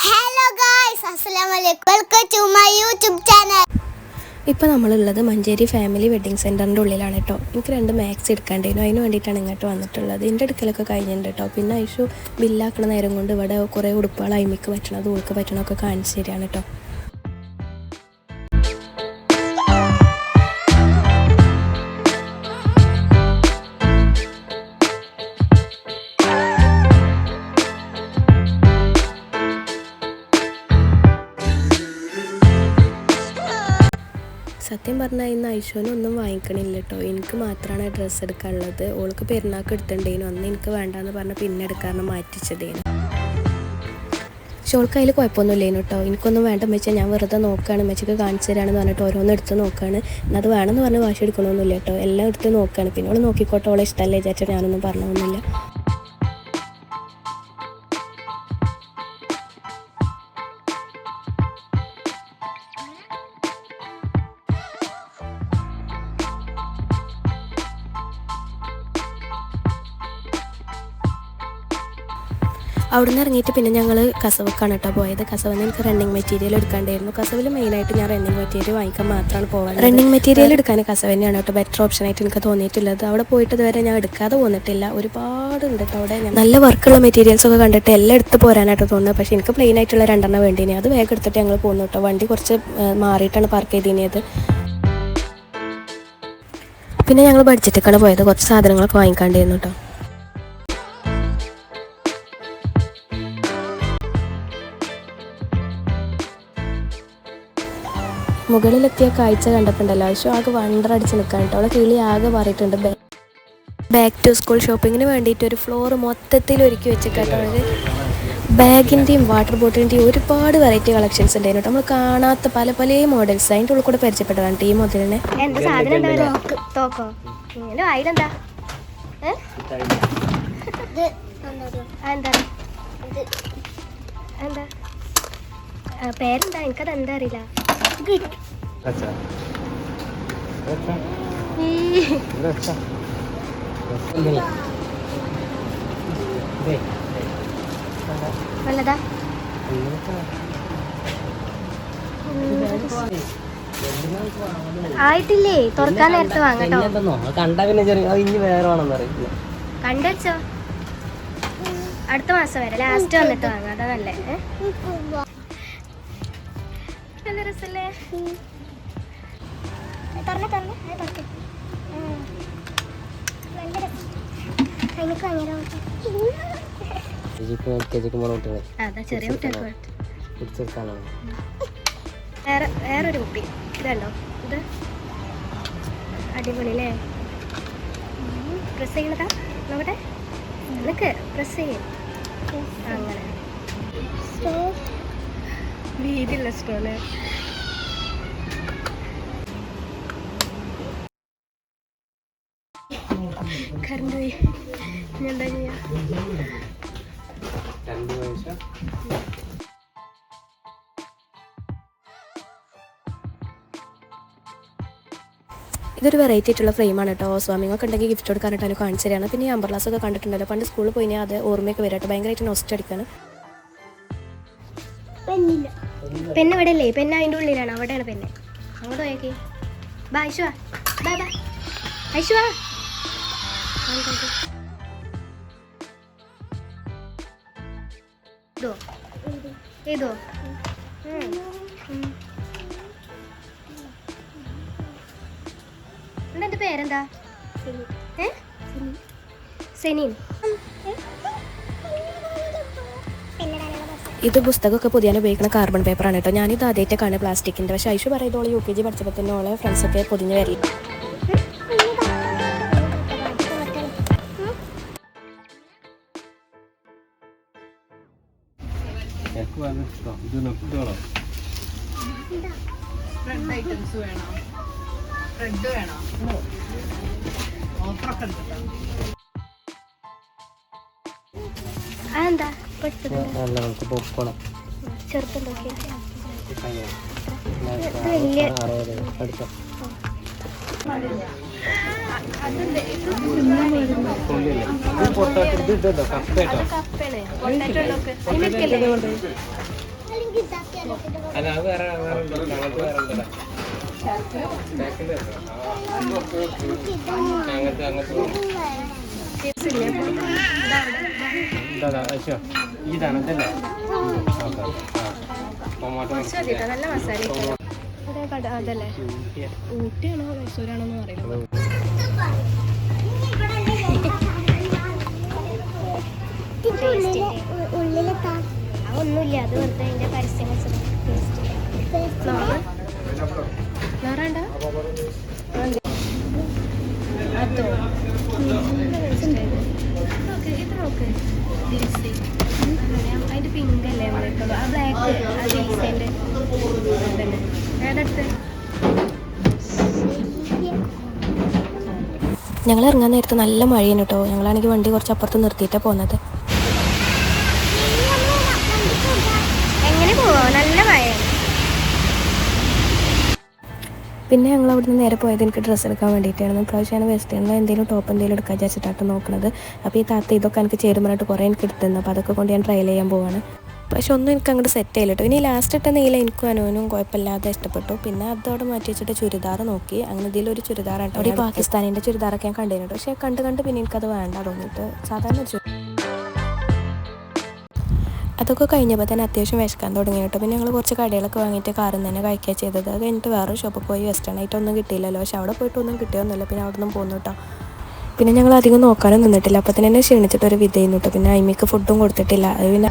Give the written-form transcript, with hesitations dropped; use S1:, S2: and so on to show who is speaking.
S1: Hello guys, അസ്സലാമു അലൈക്കും. Welcome to my YouTube channel.
S2: ഇപ്പോൾ നമ്മളുള്ളത് മഞ്ചേരി ഫാമിലി വെഡ്ഡിങ് സെൻറ്ററിൻ്റെ ഉള്ളിലാണ് കേട്ടോ. എനിക്ക് 2 മാക്സി എടുക്കാണ്ടായിരുന്നു, അതിന് വേണ്ടിയിട്ടാണ് ഇങ്ങോട്ട് വന്നിട്ടുള്ളത്. എൻ്റെ അടുക്കലൊക്കെ കഴിഞ്ഞിട്ടുണ്ട് കേട്ടോ. പിന്നെ ഐഷു ബില്ലാക്കണ നേരം കൊണ്ട് ഇവിടെ കുറേ ഉടുപ്പുകൾ അയിമിക്ക് പറ്റണത് ഉൾക്ക് പറ്റണമൊക്കെ കാണിച്ചു തരികയാണ് കേട്ടോ. സത്യം പറഞ്ഞാൽ ഇന്ന് ഐശുവിനൊന്നും വാങ്ങിക്കണില്ല കേട്ടോ. എനിക്ക് മാത്രമാണ് ഡ്രസ്സ് എടുക്കാനുള്ളത്. ഓൾക്ക് പെരുന്നാൾക്ക് എടുത്തിട്ടുണ്ടേനു, അന്ന് എനിക്ക് വേണ്ടാന്ന് പറഞ്ഞ് പിന്നെ എടുക്കാറുണ്ട് മാറ്റിച്ചതേനു. പക്ഷെ ഓൾക്ക് അതിൽ കുഴപ്പമൊന്നുമില്ലേനു കേട്ടോ. എനിക്കൊന്നും വേണ്ട വെച്ചാൽ ഞാൻ വെറുതെ നോക്കുകയാണ്, മെച്ചക്ക് കാണിച്ചു തരാമെന്ന് പറഞ്ഞിട്ട് ഓരോന്ന് എടുത്ത് നോക്കുകയാണ്. അത് വേണമെന്ന് പറഞ്ഞ് വാശി എടുക്കണമെന്നില്ല കേട്ടോ. എല്ലാം എടുത്ത് നോക്കുകയാണ്. പിന്നെ ഓൾ നോക്കിക്കോട്ടെ, ഓളെ ഇഷ്ടമല്ലേ വിചാരിച്ചിട്ട് ഞാനൊന്നും പറഞ്ഞൊന്നുമില്ല. അവിടെ നിന്ന് ഇറങ്ങിയിട്ട് പിന്നെ ഞങ്ങൾ കസവക്കാണ് കേട്ടോ പോയത്. കസവിന് എനിക്ക് റണ്ണിങ് മെറ്റീരിയൽ എടുക്കാണ്ടായിരുന്നു. കസവിൽ മെയിനായിട്ട് ഞാൻ റണ്ണിങ് മെറ്റീരിയൽ വാങ്ങിക്കാൻ മാത്രമാണ് പോകാൻ. റണ്ണിങ് മെറ്റീരിയൽ എടുക്കാൻ കസവ് തന്നെയാണ് കേട്ടോ ബെറ്റർ ഓപ്ഷനായിട്ട് എനിക്ക് തോന്നിയിട്ടുള്ളത്. അവിടെ പോയിട്ട് ഇതുവരെ ഞാൻ എടുക്കാതെ പോന്നിട്ടില്ല. ഒരുപാടുണ്ട് കേട്ടോ അവിടെ. നല്ല വർക്കുള്ള മെറ്റീരിയൽസ് ഒക്കെ കണ്ടിട്ട് എല്ലാം എടുത്ത് പോരാനായിട്ട് തോന്നുന്നത്. പക്ഷേ എനിക്ക് പ്ലെയിൻ ആയിട്ടുള്ള 2 വേണ്ടിനി. അത് വേഗം എടുത്തിട്ട് ഞങ്ങൾ പോകുന്നു കേട്ടോ. വണ്ടി കുറച്ച് മാറിയിട്ടാണ് പാർക്ക് ചെയ്തിനിയത്. പിന്നെ ഞങ്ങൾ ബഡ്ജറ്റൊക്കെയാണ് പോയത്. കുറച്ച് സാധനങ്ങളൊക്കെ വാങ്ങിക്കാണ്ടായിരുന്നു കേട്ടോ. മുകളിലെത്തിയ കാഴ്ച കണ്ടപ്പോണ്ടല്ലോ ആവശ്യം ആകെ വണ്ടറടിച്ച് നിൽക്കാൻ കേട്ടോ. അവളെ കിളി ആകെ മാറിയിട്ടുണ്ട്. ബാക്ക് ടു സ്കൂൾ ഷോപ്പിങ്ങിന് വേണ്ടിയിട്ട് ഒരു ഫ്ലോർ മൊത്തത്തിൽ ഒരുക്കി വെച്ചിട്ടോ. ഒരു ബാഗിൻ്റെയും വാട്ടർ ബോട്ടിലിൻ്റെയും ഒരുപാട് വെറൈറ്റി കളക്ഷൻസ് ഉണ്ടായിരുന്നു. നമ്മൾ കാണാത്ത പല പല മോഡൽസ് അതിൻ്റെ ഉള്ളിൽ കൂടെ പരിചയപ്പെട്ടതാണ് ഈ മുതലിനെ.
S1: എന്താ സാധനം തോക്കോ ഇങ്ങനെ വായിലെന്താ എന്താ എന്താ പേരെന്താ? എനിക്കത് എന്താ അറിയില്ല. നല്ലതാ. ആയിട്ടില്ലേ, തുറക്കാൻ നേരത്തെ വാങ്ങട്ടോ. കണ്ടോ, അടുത്ത മാസം വരെ ലാസ്റ്റ് വന്നിട്ട് വാങ്ങാം. അതാ നല്ലേ. നല്ല രസല്ലേ? ചെറിയ വേറൊരു കുപ്പി ഇതല്ലോ. ഇത് അടിപൊളി അല്ലേ? പ്രസ് ചെയ്യണതാ നോക്കട്ടെ. നിനക്ക് പ്രസ് ചെയ്യും. അങ്ങനെ വീതിയുള്ള സ്റ്റോള്. കറണ്ട് പോയി. എന്താ ചെയ്യാ? ഇതൊരു വെറൈറ്റി ആയിട്ടുള്ള ഫ്രെയിമാണ് കേട്ടോ. സ്വാമിങ്ങൊക്കെ ഉണ്ടെങ്കിൽ ഗിഫ്റ്റ് കൊടുക്കാനായിട്ടാണ് കാണിച്ചു തരാണ്. പിന്നെ ഈ അംബ്രലാസൊക്കെ കണ്ടിട്ടുണ്ടല്ലോ, പണ്ട് സ്കൂളിൽ പോയി അത് ഓർമ്മയൊക്കെ വരാട്ടോ. ഭയങ്കരമായിട്ട് നൊസ്റ്റ് അടിക്കാണ്. പെണ്ണ് ഇവിടെ അല്ലേ? പെണ്ണ് അതിൻ്റെ ഉള്ളിലാണ്. അവിടെയാണ് പെണ്ണ്. അങ്ങോട്ട് പോയേക്ക്. ബാ ഐശുവാ, ബാ ബാ ഐശുവാ. ഇതോ ഏതോ എന്റെ പേരെന്താ? സെനീൻ. ഇത് പുസ്തകമൊക്കെ പുതിയ ഉപയോഗിക്കുന്ന കാർബൺ പേപ്പറാണ് കേട്ടോ. ഞാനിത് ആദ്യമായിട്ടൊക്കെയാണ് പ്ലാസ്റ്റിക്കിൻ്റെ. പക്ഷേ ഐഷു പറയുന്നത് UKG പഠിച്ചപ്പോൾ തന്നെ ഓളെ ഫ്രണ്ട്സൊക്കെ പൊതിഞ്ഞ് വരില്ല. അതെന്താ ചെറുപ്പം വലിയ അതെന്ത് ഇത്
S3: ഉള്ളില്ലേ ഇത് പൊട്ടാറ്റോ ഇത് ഇതല്ലോ കപ്പേട്ടോ
S1: കപ്പയാണ് പൊട്ടാറ്റോ ഉണ്ടോക്ക് അതിനൊക്കെയല്ലേ
S3: അല്ല അത് വേറെ വേറെ ഉണ്ട് ഞങ്ങൾക്ക് വേറെ ഉണ്ടല്ലോ അങ്ങനത്തെ അങ്ങനത്തെ
S1: കേസില്ലേ
S3: ഇതാ അശ്വ ഇതാണ് ഇതല്ലേ ഓക്കെ ടൊമാറ്റോ
S1: കുറച്ച് മതി കേട്ടോ നല്ല മസാല ഇവിടെ കട അതല്ലേ ഊട്ടിയാണോ മൈസൂരാണോ എന്ന് അറിയില്ല ഒന്നുമില്ല അത് വെറുതെ അതിന്റെ പരസ്യം വേറണ്ട അതോ ഇത് നോക്ക് അതിന്റെ പിങ്ക് അല്ലേ നമ്മളിട്ടുള്ളൂ ആ ബ്ലാക്ക് ആ ജീൻസിന്റെ തന്നെ ഏതെടുത്ത്
S2: ഞങ്ങൾ ഇറങ്ങാൻ നേരത്ത് നല്ല മഴയാണ് കേട്ടോ. ഞങ്ങളാണെങ്കിൽ വണ്ടി കുറച്ച് അപ്പുറത്ത് നിർത്തിയിട്ടാണ് പോകുന്നത്.
S1: എങ്ങനെ പോവാ നല്ല മഴയാണ്.
S2: പിന്നെ ഞങ്ങൾ അവിടുന്ന് നേരെ പോയത് എനിക്ക് ഡ്രസ്സ് എടുക്കാൻ വേണ്ടിയിട്ടായിരുന്നു. ഇപ്രാവശ്യം ഞാൻ വെസ്റ്റേണിൽ എന്തെങ്കിലും ടോപ്പ് എന്തെങ്കിലും എടുക്കാൻ വിചാരിച്ചിട്ടാണ് നോക്കുന്നത്. അപ്പോൾ ഈ താത്ത ഇതൊക്കെ എനിക്ക് ചേരുമ്പോഴായിട്ട് കുറേ എനിക്ക് എടുത്തുന്നു. അപ്പോൾ അതൊക്കെ കൊണ്ട് ഞാൻ ട്രയൽ ചെയ്യാൻ പോവാണ്. പക്ഷെ ഒന്നും എനിക്ക് അങ്ങോട്ട് സെറ്റ് ആയില്ല കേട്ടോ. ഇനി ലാസ്റ്റ് ഇട്ട നീല എനിക്കും അനുവിനും കുഴപ്പമില്ലാതെ ഇഷ്ടപ്പെട്ടു. പിന്നെ അതോടെ മാറ്റി വെച്ചിട്ട് ചുരിദാർ നോക്കി. അങ്ങനെ ഇതിലൊരു ചുരിദാറാണ്. അവിടെ പാകിസ്ഥാനിൻ്റെ ചുരിദാറൊക്കെ ഞാൻ കണ്ടിരുന്നു. പക്ഷേ കണ്ട് പിന്നെ എനിക്കത് വേണ്ട തോന്നിയിട്ട് സാധാരണ ഒരു അതൊക്കെ കഴിഞ്ഞപ്പോൾ തന്നെ അത്യാവശ്യം വിശക്കാൻ തുടങ്ങി കേട്ടോ. പിന്നെ ഞങ്ങൾ കുറച്ച് കടികളൊക്കെ വാങ്ങിയിട്ട് കാറിൽ നിന്ന് തന്നെ കഴിക്കുക ചെയ്തത്. അത് കഴിഞ്ഞിട്ട് വേറെ ഷോപ്പിൽ പോയി വെസ്റ്റേൺ ആയിട്ടൊന്നും കിട്ടിയില്ലല്ലോ. പക്ഷെ അവിടെ പോയിട്ടൊന്നും കിട്ടിയൊന്നുമില്ല. പിന്നെ അവിടെ നിന്നും പോന്നു കേട്ടോ. പിന്നെ ഞങ്ങൾ അധികം നോക്കാനും നിന്നിട്ടില്ല. അപ്പോൾ തന്നെ ക്ഷീണിച്ചിട്ടൊരു വിധ ചെയ്യുന്നു കേട്ടോ. പിന്നെ അയിമിക്ക് ഫുഡും കൊടുത്തിട്ടില്ല. അത് പിന്നെ